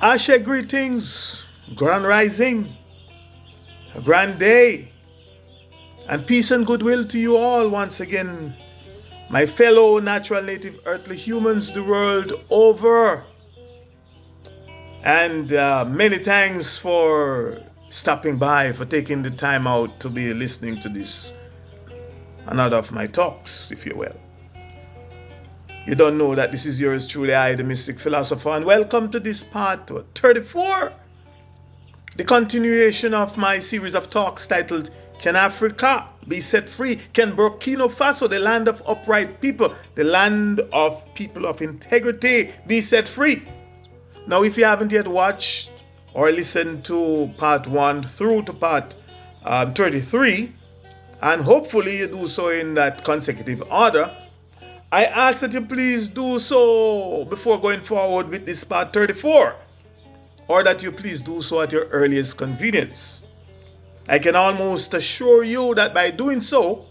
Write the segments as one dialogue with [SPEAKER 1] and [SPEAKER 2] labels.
[SPEAKER 1] I share greetings, grand rising, a grand day, and peace and goodwill to you all once again, my fellow natural native earthly humans the world over. And many thanks for stopping by, for taking the time out to be listening to this, another of my talks, if you will. You don't know that this is yours truly, I, the Mystic Philosopher, and welcome to this part 34, the continuation of my series of talks titled, Can Africa Be Set Free? Can Burkina Faso, the land of upright people, the land of people of integrity, be set free? Now, if you haven't yet watched or listened to part 1 through to part 33, and hopefully you do so in that consecutive order, I ask that you please do so before going forward with this part 34, or that you please do so at your earliest convenience. I can almost assure you that by doing so,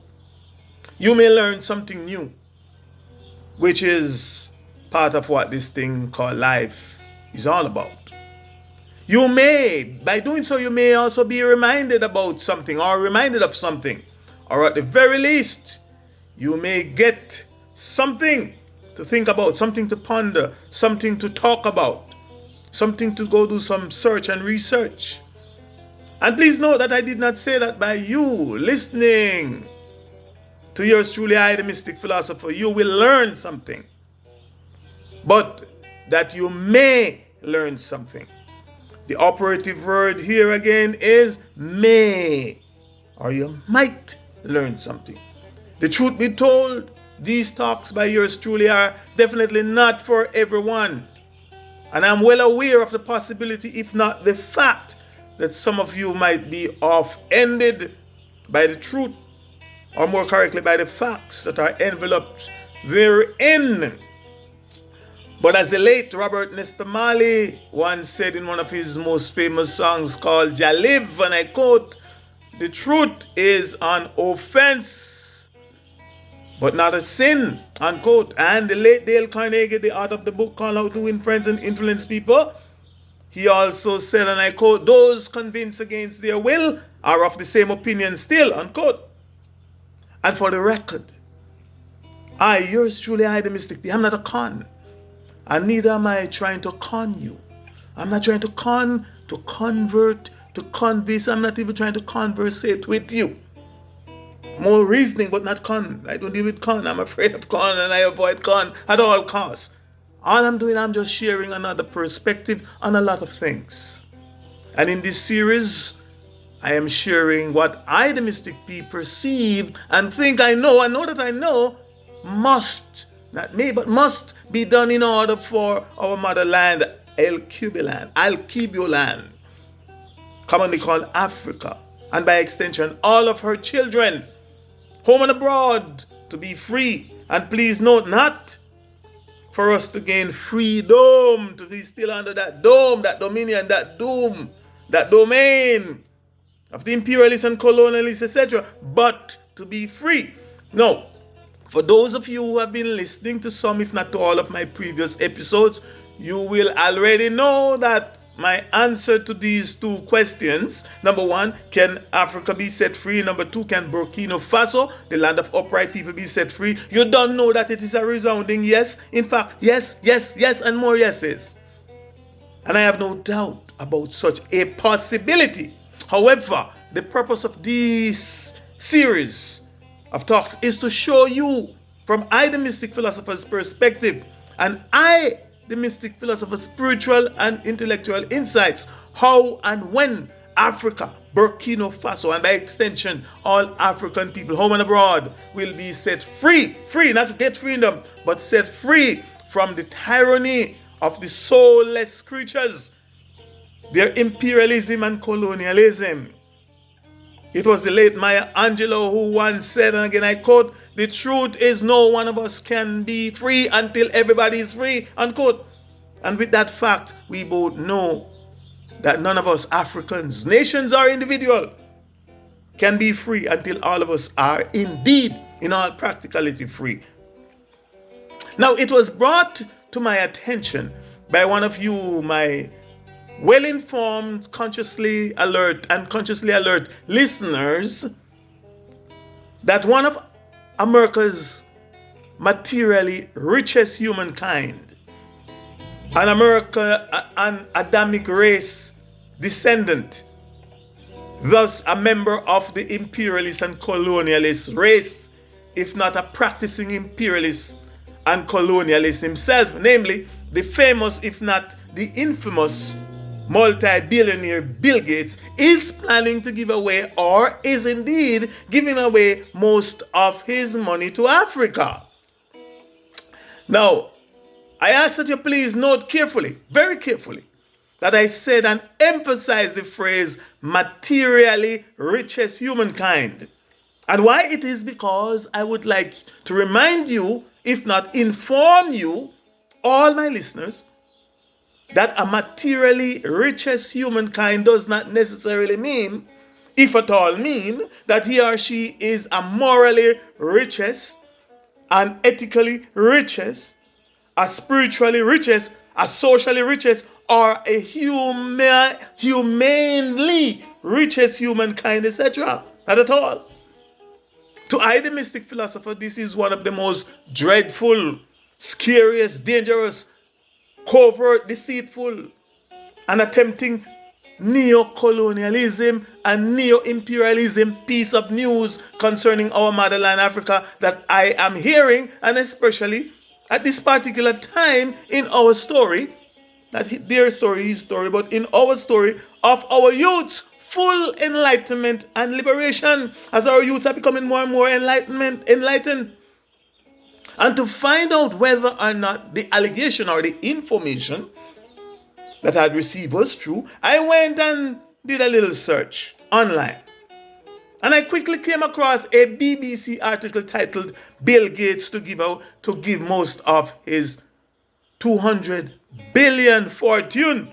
[SPEAKER 1] you may learn something new, which is part of what this thing called life is all about. By doing so, you may also be reminded about something or reminded of something, or at the very least, you may get something to think about, something to ponder, something to talk about, something to go do some search and research. And please note that I did not say that by you listening to yours truly, I, the Mystic Philosopher, you will learn something, but that you may learn something. The operative word here again is may, or you might learn something. The truth be told, these talks by yours truly are definitely not for everyone. And I'm well aware of the possibility, if not the fact, that some of you might be offended by the truth, or more correctly, by the facts that are enveloped therein. But as the late Robert Nesta Marley once said in one of his most famous songs called Jaliv, and I quote, "The truth is an offense, but not a sin," unquote. And the late Dale Carnegie, the author of the book called How to Win Friends and Influence People, he also said, and I quote, "Those convinced against their will are of the same opinion still," unquote. And for the record, I, yours truly, I, the Mystic P, I'm not a con. And neither am I trying to con you. I'm not trying to to convert, to convince. I'm not even trying to conversate with you. More reasoning, but not con. I don't deal with con. I'm afraid of con, and I avoid con at all costs. All I'm doing, I'm just sharing another perspective on a lot of things. And in this series, I am sharing what I, the Mystic P, perceive and think I know that I know must, not may, but must be done in order for our motherland, Alkebuland, commonly called Africa, and by extension, all of her children, home and abroad, to be free. And please note, not for us to gain freedom, to be still under that dome, that dominion, that doom, that domain of the imperialists and colonialists, etc., but to be free. No. For those of you who have been listening to some, if not to all of my previous episodes, you will already know that my answer to these two questions, number 1, can Africa be set free? Number 2, can Burkina Faso, the land of upright people, be set free? You don't know that it is a resounding yes. In fact, yes, yes, yes, and more yeses. And I have no doubt about such a possibility. However, the purpose of this series of talks is to show you from I, the Mystic Philosopher's perspective, and I, the Mystic Philosopher's spiritual and intellectual insights, how and when Africa, Burkina Faso, and by extension, all African people, home and abroad, will be set free, not to get freedom, but set free from the tyranny of the soulless creatures, their imperialism and colonialism. It was the late Maya Angelou who once said, and again I quote, "The truth is no one of us can be free until everybody is free," unquote. And with that fact, we both know that none of us Africans, nations or individual, can be free until all of us are indeed, in all practicality, free. Now, it was brought to my attention by one of you, my well-informed, consciously alert listeners that one of America's materially richest humankind, an Adamic race descendant, thus a member of the imperialist and colonialist race, if not a practicing imperialist and colonialist himself, namely the famous, if not the infamous, multi-billionaire Bill Gates, is planning to give away, or is indeed giving away, most of his money to Africa. Now, I ask that you please note carefully, very carefully, that I said and emphasized the phrase materially richest humankind. And why it is because I would like to remind you, if not inform you, all my listeners, that a materially richest humankind does not necessarily mean, if at all mean, that he or she is a morally richest, an ethically richest, a spiritually richest, a socially richest, or a humanely richest humankind, etc. Not at all. To I, the Mystic Philosopher, this is one of the most dreadful, scariest, dangerous, covert, deceitful, and attempting neo-colonialism and neo-imperialism piece of news concerning our motherland Africa that I am hearing, and especially at this particular time in our story, not their story, his story, but in our story of our youth's full enlightenment and liberation, as our youths are becoming more and more enlightened. And to find out whether or not the allegation or the information that I had received was true, I went and did a little search online. And I quickly came across a BBC article titled "Bill Gates to give most of his $200 billion fortune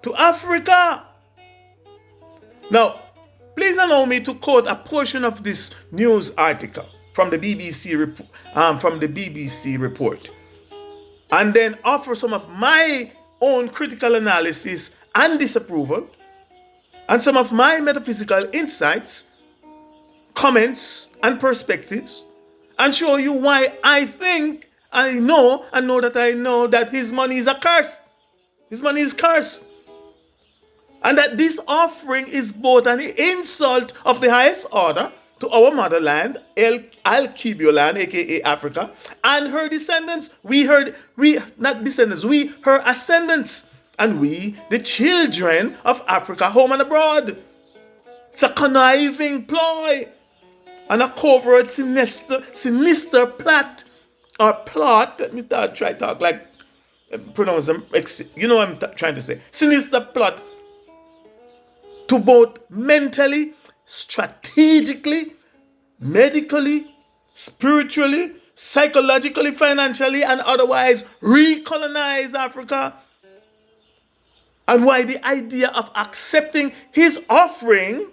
[SPEAKER 1] to Africa." Now, please allow me to quote a portion of this news article from the BBC report, and then offer some of my own critical analysis and disapproval, and some of my metaphysical insights, comments, and perspectives, and show you why I think I know that his money is a curse. His money is cursed. And that this offering is both an insult of the highest order to our motherland, Al-Kibuland, aka Africa, and her descendants. Her ascendants, and we, the children of Africa, home and abroad. It's a conniving ploy and a covert sinister plot. Let me try to talk like, pronounce them, you know what I'm trying to say. Sinister plot to both mentally, strategically, medically, spiritually, psychologically, financially, and otherwise recolonize Africa. And why the idea of accepting his offering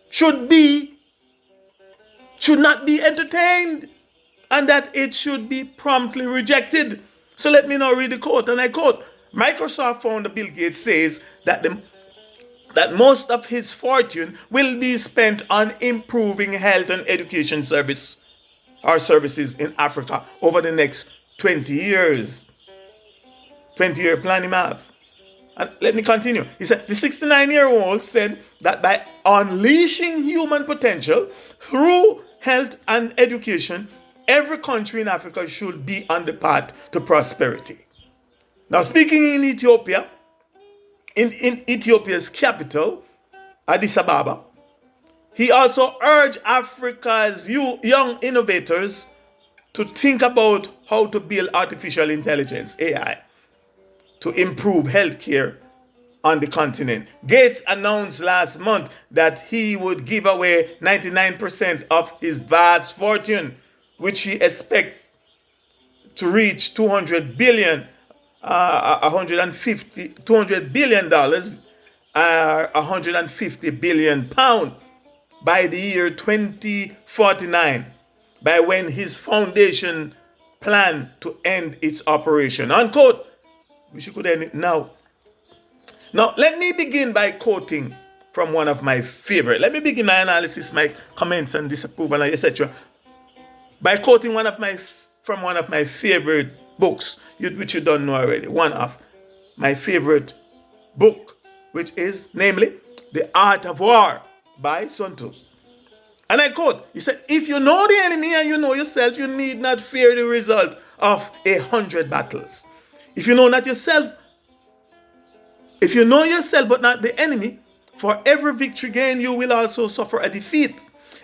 [SPEAKER 1] should not be entertained, and that it should be promptly rejected. So let me now read the quote, and I quote: Microsoft founder Bill Gates says that most of his fortune will be spent on improving health and education services in Africa over the next 20 years. 20-year plan him have. And let me continue. He said, the 69-year-old said that by unleashing human potential through health and education, every country in Africa should be on the path to prosperity. Now, speaking in Ethiopia, in Ethiopia's capital, Addis Ababa, he also urged Africa's young innovators to think about how to build artificial intelligence, AI, to improve healthcare on the continent. Gates announced last month that he would give away 99% of his vast fortune, which he expects to reach $200 billion, $150 billion by the year 2049, by when his foundation planned to end its operation. Unquote. Wish you could end it now. Now, let me begin by quoting from one of my favorite. Let me begin my analysis, my comments and disapproval, etc. by quoting from one of my favorite books, which you don't know already. One of my favorite book, which is namely The Art of War by Sun Tzu. And I quote, he said, if you know the enemy and you know yourself, you need not fear the result of 100 battles. If you know yourself but not the enemy, for every victory gained, you will also suffer a defeat.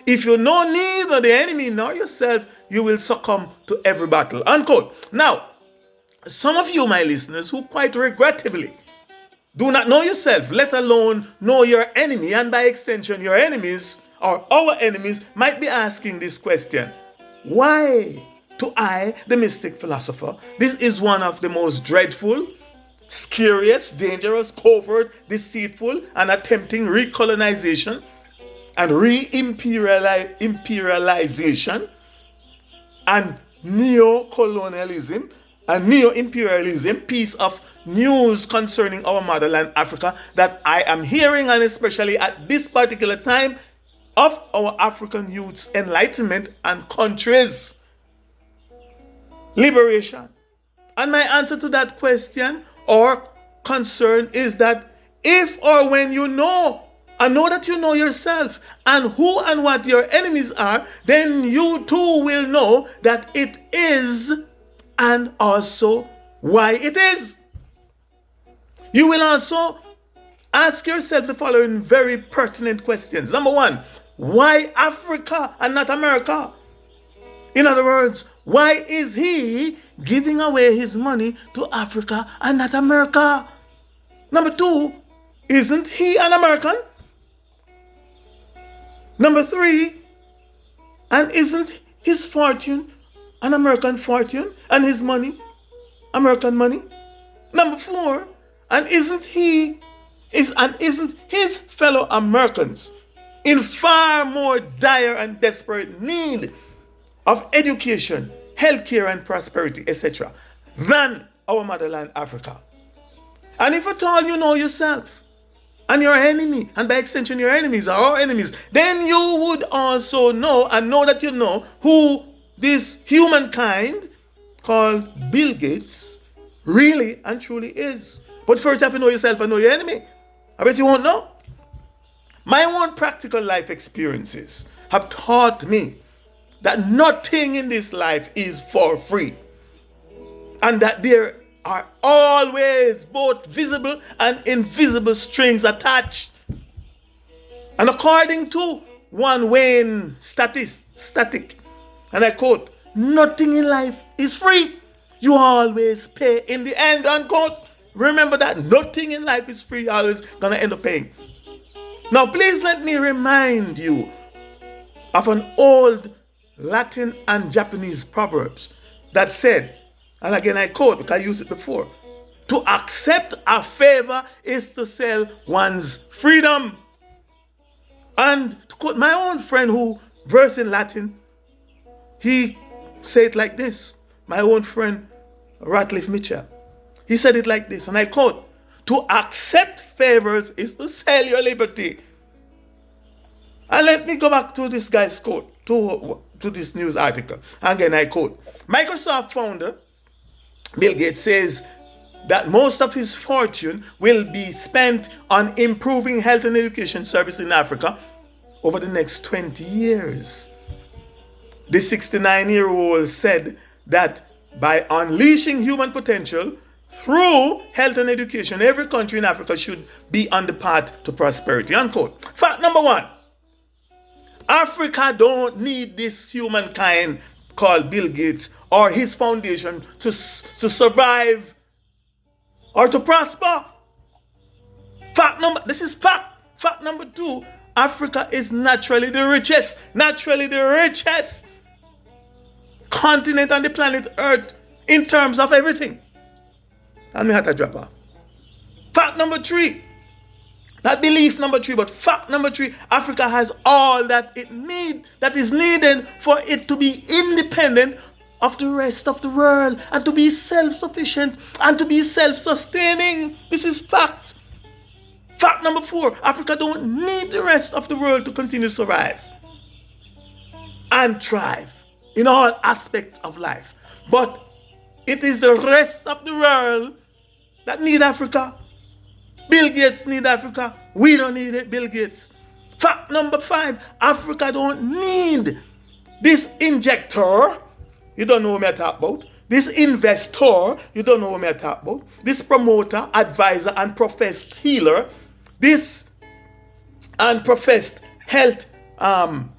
[SPEAKER 1] If you know neither the enemy nor yourself, you will succumb to every battle. Unquote. Now, some of you, my listeners, who quite regrettably do not know yourself, let alone know your enemy, and by extension your enemies or our enemies, might be asking this question. Why, to I, the mystic philosopher, this is one of the most dreadful, scariest, dangerous, covert, deceitful, and attempting recolonization and re-imperialization and neo-colonialism and neo-imperialism piece of news concerning our motherland Africa that I am hearing, and especially at this particular time of our African youth's enlightenment and country's liberation. And my answer to that question or concern is that if or when you know and know that you know yourself and who and what your enemies are, then you too will know that it is and also why it is. You will also ask yourself the following very pertinent questions. Number one, why Africa and not America? In other words, why is he giving away his money to Africa and not America? Number two, isn't he an American? Number three, and isn't his fortune an American fortune and his money American money? Number four, and isn't his fellow Americans in far more dire and desperate need of education, healthcare and prosperity, etc., than our motherland Africa? And if at all you know yourself and your enemy, and by extension your enemies are our enemies, then you would also know and know that you know who this humankind called Bill Gates really and truly is. But first you have to know yourself and know your enemy. I bet you won't know. My own practical life experiences have taught me that nothing in this life is for free, and that there are always both visible and invisible strings attached. And according to one Wayne static, and I quote, nothing in life is free. You always pay in the end, unquote. Remember that nothing in life is free. You're always gonna end up paying. Now please let me remind you of an old Latin and Japanese proverbs that said, and again I quote because I used it before, to accept a favor is to sell one's freedom. And to quote my own friend who versed in Latin, he said it like this. My own friend Ratliff Mitchell, he said it like this, and I quote, to accept favors is to sell your liberty. And let me go back to this guy's quote, to this news article. Again, I quote, Microsoft founder Bill Gates says that most of his fortune will be spent on improving health and education service in Africa over the next 20 years. The 69-year-old said that by unleashing human potential through health and education, every country in Africa should be on the path to prosperity, unquote. Fact number one, Africa don't need this humankind called Bill Gates or his foundation to survive or to prosper. This is fact. Fact number two, Africa is naturally the richest continent on the planet Earth in terms of everything. And we had to drop off. Fact number three, not belief number three, but fact number three, Africa has all that is needed for it to be independent of the rest of the world and to be self-sufficient and to be self-sustaining. This is fact. Fact number 4, Africa don't need the rest of the world to continue to survive and thrive in all aspects of life. But it is the rest of the world that need Africa. Bill Gates need Africa. We don't need it, Bill Gates. Fact number 5, Africa don't need this injector. You don't know what I talk about. This investor. You don't know what I talk about. This promoter, advisor, and professed healer. This and professed health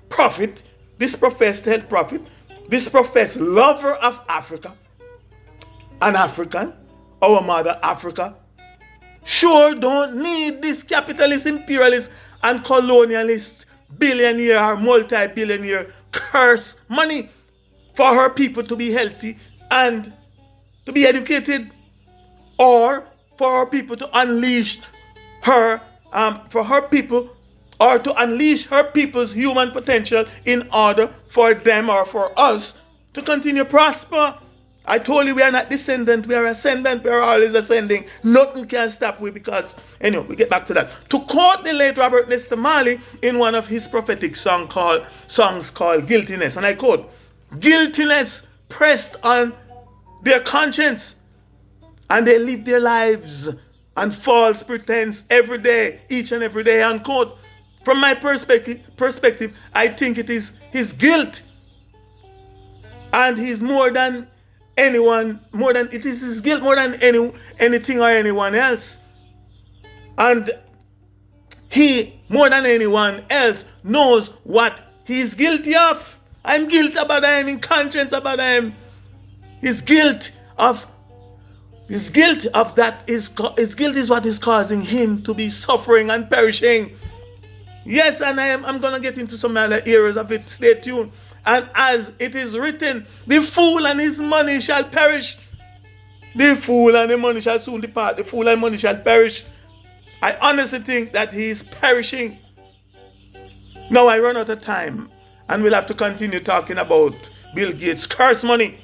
[SPEAKER 1] prophet. This professed health prophet. This professed lover of Africa. An African. Our mother Africa. Sure don't need this capitalist, imperialist, and colonialist billionaire or multi-billionaire curse money for her people to be healthy and to be educated, or for her people to unleash her people's human potential in order for them or for us to continue to prosper. I told you we are not descendant, we are ascendant, we are always ascending. Nothing can stop we, because, anyway, we get back to that. To quote the late Robert Nesta Marley in one of his prophetic songs called Guiltiness, and I quote, "Guiltiness pressed on their conscience, and they live their lives on false pretense every day, each and every day," unquote. From my perspective, I think it is his guilt, and he's more than anyone, it is his guilt more than anything or anyone else. And he, more than anyone else, knows what he is guilty of. I'm guilty about him, in conscience about him. His guilt is what is causing him to be suffering and perishing. Yes, and I'm gonna get into some other areas of it. Stay tuned. And as it is written, the fool and his money shall perish. The fool and the money shall soon depart. The fool and money shall perish. I honestly think that he is perishing. Now I run out of time, and we'll have to continue talking about Bill Gates' curse money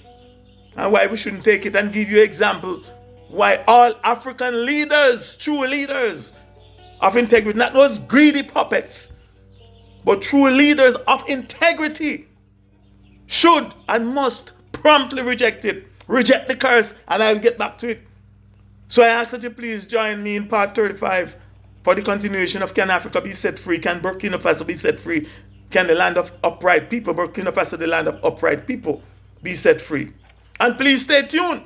[SPEAKER 1] and why we shouldn't take it, and give you example why all African leaders, true leaders of integrity, not those greedy puppets, but true leaders of integrity, should and must promptly reject it. Reject the curse, and I'll get back to it. So I ask that you please join me in part 35 for the continuation of Can Africa Be Set Free? Can Burkina Faso be set free? Can the land of upright people, Burkina Faso, the land of upright people, be set free? And please stay tuned,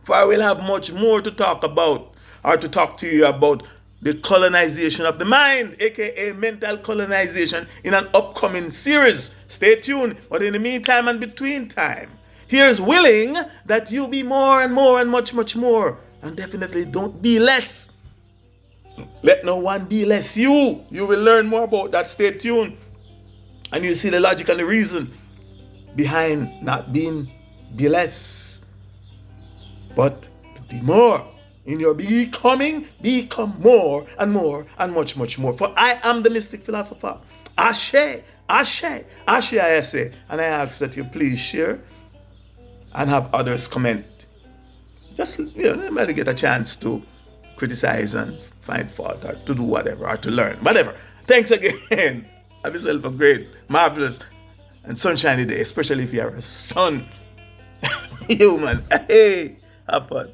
[SPEAKER 1] for I will have much more to talk about, or to talk to you about the colonization of the mind, aka mental colonization, in an upcoming series. Stay tuned. But in the meantime and between time, here's willing that you be more and more and much, much more. And definitely don't be less. Let no one be less you. You will learn more about that. Stay tuned. And you'll see the logic and the reason behind not be less, but to be more. In your becoming, become more and more and much, much more. For I am the Mystic Philosopher. Ashe, Ashe, Ashe, I say. And I ask that you please share and have others comment. Just, you might get a chance to criticize and find fault, or to do whatever, or to learn, whatever. Thanks again. Have yourself a great, marvelous, and sunshiny day, especially if you are a sun human. Hey, have fun.